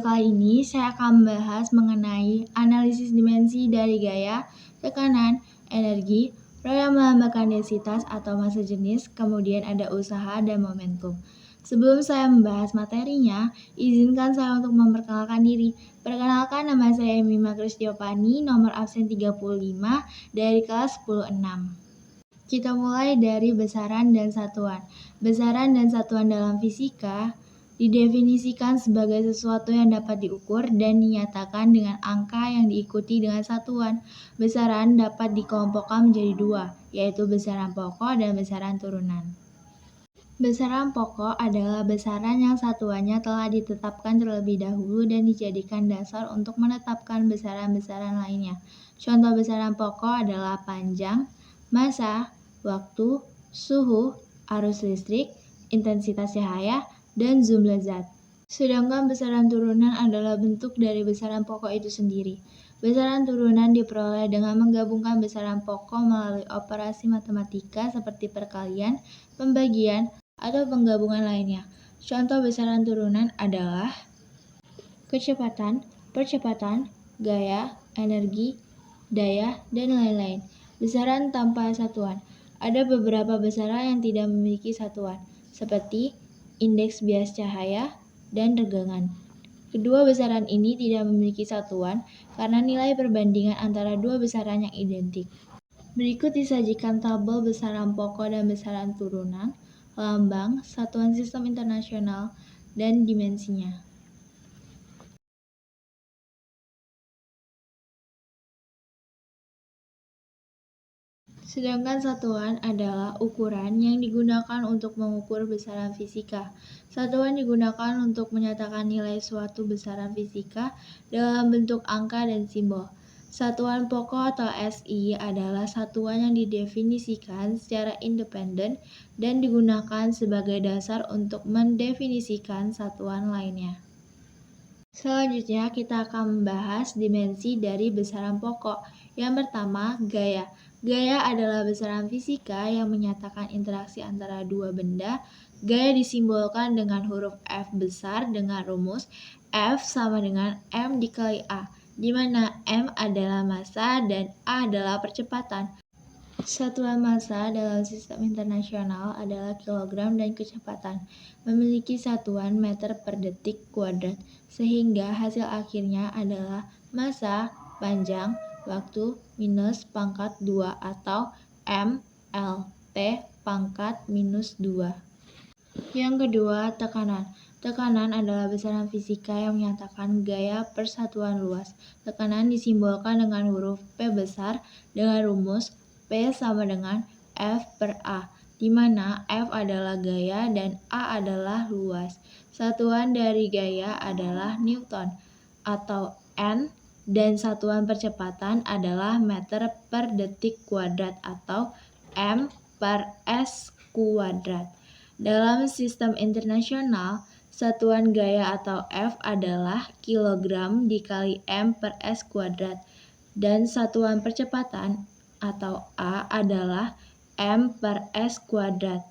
kali ini saya akan membahas mengenai analisis dimensi dari gaya, tekanan, energi, rho yang melambangkan densitas atau massa jenis, kemudian ada usaha dan momentum. Sebelum saya membahas materinya, izinkan saya untuk memperkenalkan diri. Perkenalkan, nama saya Mima Kristiopani, nomor absen 35 dari kelas 10-6. Kita mulai dari besaran dan satuan. Besaran dan satuan dalam fisika didefinisikan sebagai sesuatu yang dapat diukur dan dinyatakan dengan angka yang diikuti dengan satuan. Besaran dapat dikelompokkan menjadi dua, yaitu besaran pokok dan besaran turunan. Besaran pokok adalah besaran yang satuannya telah ditetapkan terlebih dahulu dan dijadikan dasar untuk menetapkan besaran-besaran lainnya. Contoh besaran pokok adalah panjang, massa, waktu, suhu, arus listrik, intensitas cahaya, dan jumlah zat. Sedangkan besaran turunan adalah bentuk dari besaran pokok itu sendiri. Besaran turunan diperoleh dengan menggabungkan besaran pokok melalui operasi matematika seperti perkalian, pembagian, atau penggabungan lainnya. Contoh besaran turunan adalah kecepatan, percepatan, gaya, energi, daya, dan lain-lain. Besaran tanpa satuan. Ada beberapa besaran yang tidak memiliki satuan, seperti indeks bias cahaya dan regangan. Kedua besaran ini tidak memiliki satuan karena nilai perbandingan antara dua besaran yang identik. Berikut disajikan tabel besaran pokok dan besaran turunan, lambang, satuan sistem internasional, dan dimensinya. Sedangkan satuan adalah ukuran yang digunakan untuk mengukur besaran fisika. Satuan digunakan untuk menyatakan nilai suatu besaran fisika dalam bentuk angka dan simbol. Satuan pokok atau SI adalah satuan yang didefinisikan secara independen dan digunakan sebagai dasar untuk mendefinisikan satuan lainnya. Selanjutnya kita akan membahas dimensi dari besaran pokok. Yang pertama, gaya. Gaya adalah besaran fisika yang menyatakan interaksi antara dua benda. Gaya disimbolkan dengan huruf F besar dengan rumus F sama dengan M dikali A, di mana M adalah massa dan A adalah percepatan. Satuan massa dalam sistem internasional adalah kilogram dan kecepatan memiliki satuan meter per detik kuadrat, sehingga hasil akhirnya adalah massa, panjang, waktu, minus pangkat 2 atau MLT pangkat minus 2. Yang kedua, tekanan. Tekanan adalah besaran fisika yang menyatakan gaya per satuan luas. Tekanan disimbolkan dengan huruf P besar dengan rumus P sama dengan F per A, di mana F adalah gaya dan A adalah luas. Satuan dari gaya adalah Newton atau N, dan satuan percepatan adalah meter per detik kuadrat atau M per S kuadrat. Dalam sistem internasional, satuan gaya atau F adalah kilogram dikali M per S kuadrat, dan satuan percepatan atau A adalah M per S kuadrat,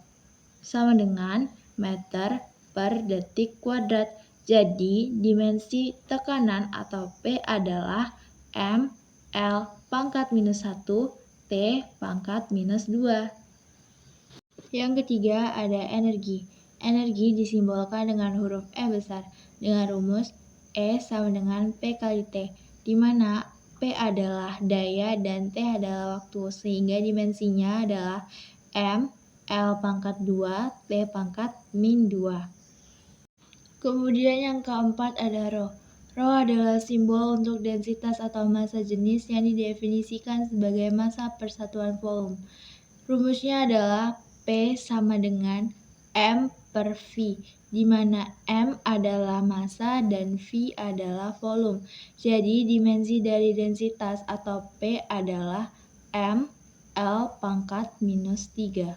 sama dengan meter per detik kuadrat. Jadi, dimensi tekanan atau P adalah M L pangkat minus 1 T pangkat minus 2. Yang ketiga ada energi. Energi disimbolkan dengan huruf E besar dengan rumus E sama dengan P kali T, di mana P adalah daya dan T adalah waktu, sehingga dimensinya adalah M L pangkat 2 T pangkat min 2. Kemudian yang keempat ada rho. Rho adalah simbol untuk densitas atau massa jenis yang didefinisikan sebagai massa per satuan volume. Rumusnya adalah P sama dengan M per V, di mana M adalah massa dan V adalah volume. Jadi dimensi dari densitas atau P adalah M L pangkat minus 3.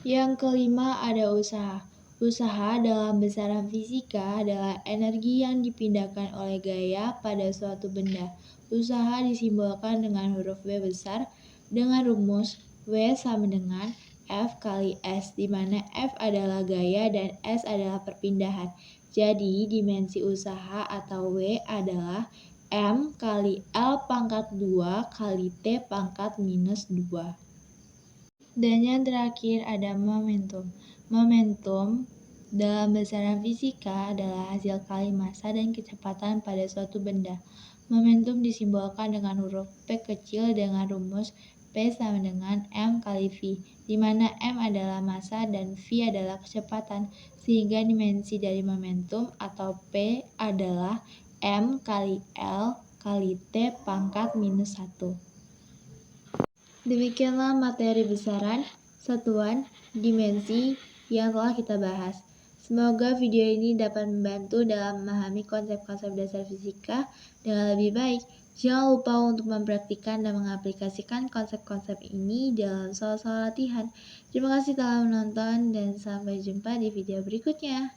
Yang kelima ada usaha. Usaha dalam besaran fisika adalah energi yang dipindahkan oleh gaya pada suatu benda. Usaha disimbolkan dengan huruf W besar dengan rumus W sama dengan F kali S, di mana F adalah gaya dan S adalah perpindahan. Jadi, dimensi usaha atau W adalah M kali L pangkat 2 kali T pangkat minus 2. Dan yang terakhir ada momentum. Momentum dalam besaran fisika adalah hasil kali massa dan kecepatan pada suatu benda. Momentum disimbolkan dengan huruf P kecil dengan rumus P sama dengan M kali V, di mana M adalah massa dan V adalah kecepatan, sehingga dimensi dari momentum atau P adalah M kali L kali T pangkat minus 1. Demikianlah materi besaran, satuan, dimensi yang telah kita bahas. Semoga video ini dapat membantu dalam memahami konsep-konsep dasar fisika dengan lebih baik. Jangan lupa untuk mempraktikkan dan mengaplikasikan konsep-konsep ini dalam soal-soal latihan. Terima kasih telah menonton dan sampai jumpa di video berikutnya.